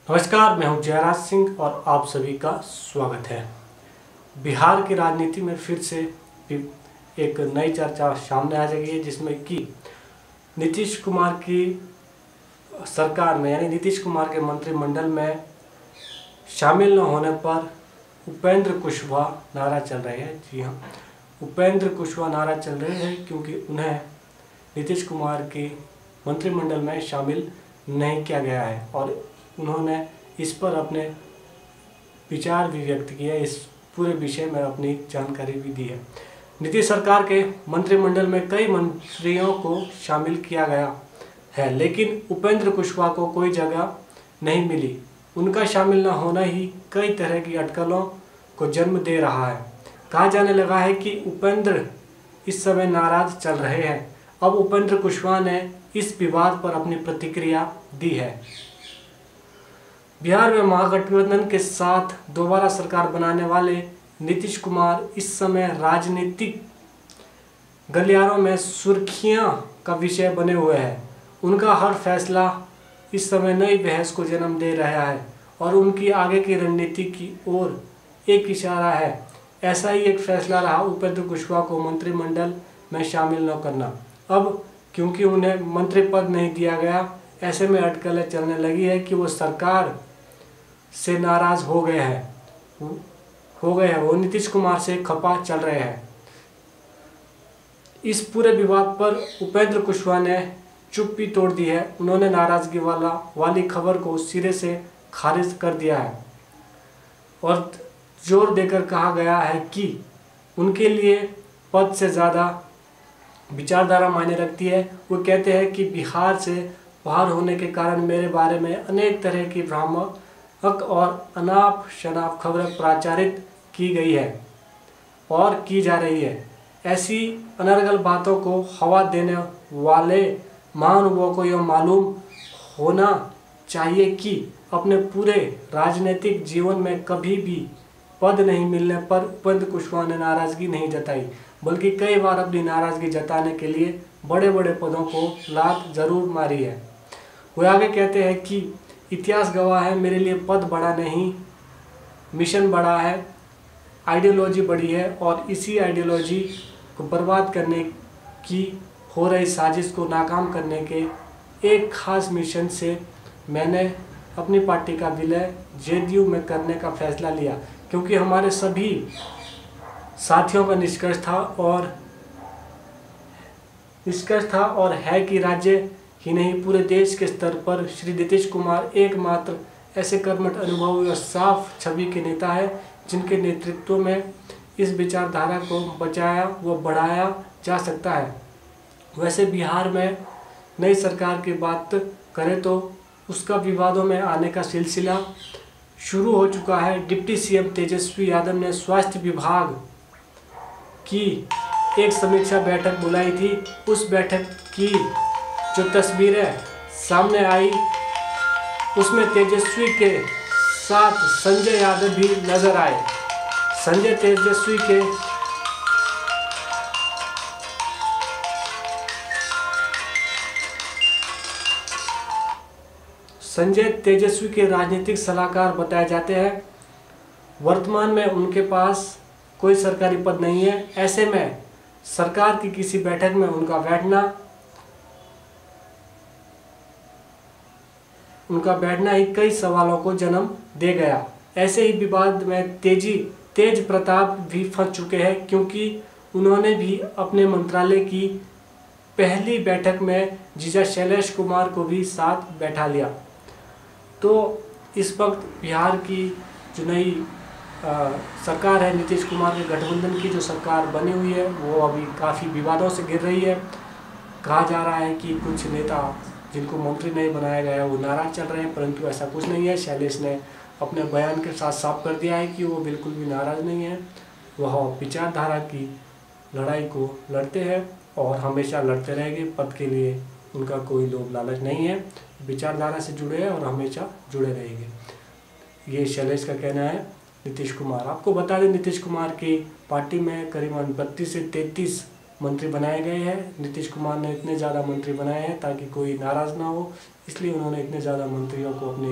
नमस्कार, मैं हूं जयराज सिंह और आप सभी का स्वागत है। बिहार की राजनीति में फिर से एक नई चर्चा सामने आ गई है, जिसमें कि नीतीश कुमार की सरकार में यानी नीतीश कुमार के मंत्रिमंडल में शामिल न होने पर उपेंद्र कुशवाहा नारा चल रहे हैं। जी हाँ, उपेंद्र कुशवाहा नारा चल रहे हैं क्योंकि उन्हें नीतीश कुमार के मंत्रिमंडल में शामिल नहीं किया गया है और उन्होंने इस पर अपने विचार भी व्यक्त किए। इस पूरे विषय में अपनी जानकारी भी दी है। नीतीश सरकार के मंत्रिमंडल में कई मंत्रियों को शामिल किया गया है, लेकिन उपेंद्र कुशवाहा को कोई जगह नहीं मिली। उनका शामिल न होना ही कई तरह की अटकलों को जन्म दे रहा है। कहा जाने लगा है कि उपेंद्र इस समय नाराज चल रहे हैं। अब उपेंद्र कुशवाहा ने इस विवाद पर अपनी प्रतिक्रिया दी है। बिहार में महागठबंधन के साथ दोबारा सरकार बनाने वाले नीतीश कुमार इस समय राजनीतिक गलियारों में सुर्खियां का विषय बने हुए हैं। उनका हर फैसला इस समय नई बहस को जन्म दे रहा है और उनकी आगे की रणनीति की ओर एक इशारा है। ऐसा ही एक फैसला रहा उपेंद्र कुशवाहा को मंत्रिमंडल में शामिल न करना। अब क्योंकि उन्हें मंत्री पद नहीं दिया गया, ऐसे में अटकलें चलने लगी है कि वो सरकार से नाराज हो गए हैं वो नीतीश कुमार से खपा चल रहे हैं। इस पूरे विवाद पर उपेंद्र कुशवाहा ने चुप्पी तोड़ दी है। उन्होंने नाराजगी वाली खबर को सिरे से खारिज कर दिया है और जोर देकर कहा गया है कि उनके लिए पद से ज़्यादा विचारधारा मायने रखती है। वो कहते हैं कि बिहार से बाहर होने के कारण मेरे बारे में अनेक तरह की भ्रामक और अनाप शनाप खबरें प्रचारित की गई है और की जा रही है। ऐसी अनर्गल बातों को हवा देने वाले महानुभावों को यह मालूम होना चाहिए कि अपने पूरे राजनीतिक जीवन में कभी भी पद नहीं मिलने पर उपेंद्र कुशवाहा ने नाराज़गी नहीं जताई, बल्कि कई बार अपनी नाराज़गी जताने के लिए बड़े बड़े पदों को लात जरूर मारी है। वो आगे कहते हैं कि इतिहास गवाह है, मेरे लिए पद बड़ा नहीं, मिशन बड़ा है, आइडियोलॉजी बड़ी है और इसी आइडियोलॉजी को बर्बाद करने की हो रही साजिश को नाकाम करने के एक खास मिशन से मैंने अपनी पार्टी का विलय जेडीयू में करने का फैसला लिया, क्योंकि हमारे सभी साथियों का निष्कर्ष था और है कि राज्य ही नहीं पूरे देश के स्तर पर श्री नीतीश कुमार एकमात्र ऐसे कर्मठ अनुभवी और साफ छवि के नेता है जिनके नेतृत्व में इस विचारधारा को बचाया व बढ़ाया जा सकता है। वैसे बिहार में नई सरकार की बात करें तो उसका विवादों में आने का सिलसिला शुरू हो चुका है। डिप्टी सीएम तेजस्वी यादव ने स्वास्थ्य विभाग की एक समीक्षा बैठक बुलाई थी। उस बैठक की जो तस्वीरें सामने आई उसमें तेजस्वी के साथ संजय यादव भी नजर आए। संजय तेजस्वी के राजनीतिक सलाहकार बताए जाते हैं। वर्तमान में उनके पास कोई सरकारी पद नहीं है। ऐसे में सरकार की किसी बैठक में उनका बैठना ही कई सवालों को जन्म दे गया। ऐसे ही विवाद में तेज प्रताप भी फंस चुके हैं, क्योंकि उन्होंने भी अपने मंत्रालय की पहली बैठक में जीजा शैलेश कुमार को भी साथ बैठा लिया। तो इस वक्त बिहार की जो नई सरकार है, नीतीश कुमार के गठबंधन की जो सरकार बनी हुई है, वो अभी काफ़ी विवादों से घिर रही है। कहा जा रहा है कि कुछ नेता जिनको मंत्री नहीं बनाया गया वो नाराज चल रहे हैं, परंतु ऐसा कुछ नहीं है। शैलेश ने अपने बयान के साथ साफ कर दिया है कि वो बिल्कुल भी नाराज नहीं है। वह विचारधारा की लड़ाई को लड़ते हैं और हमेशा लड़ते रहेंगे। पद के लिए उनका कोई लोभ लालच नहीं है, विचारधारा से जुड़े हैं और हमेशा जुड़े रहेंगे। ये शैलेश का कहना है। नीतीश कुमार, आपको बता दें, नीतीश कुमार की पार्टी में करीबन 32 से 33 मंत्री बनाए गए हैं। नीतीश कुमार ने इतने ज़्यादा मंत्री बनाए हैं ताकि कोई नाराज़ ना हो, इसलिए उन्होंने इतने ज़्यादा मंत्रियों को अपने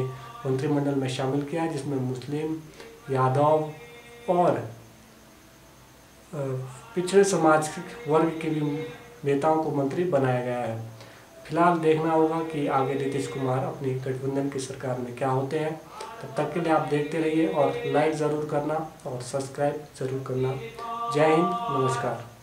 मंत्रिमंडल में शामिल किया है, जिसमें मुस्लिम, यादव और पिछड़े समाज वर्ग के भी नेताओं को मंत्री बनाया गया है। फिलहाल देखना होगा कि आगे नीतीश कुमार अपनी गठबंधन की सरकार में क्या होते हैं। तब तक के लिए आप देखते रहिए और लाइक ज़रूर करना और सब्सक्राइब ज़रूर करना। जय हिंद, नमस्कार।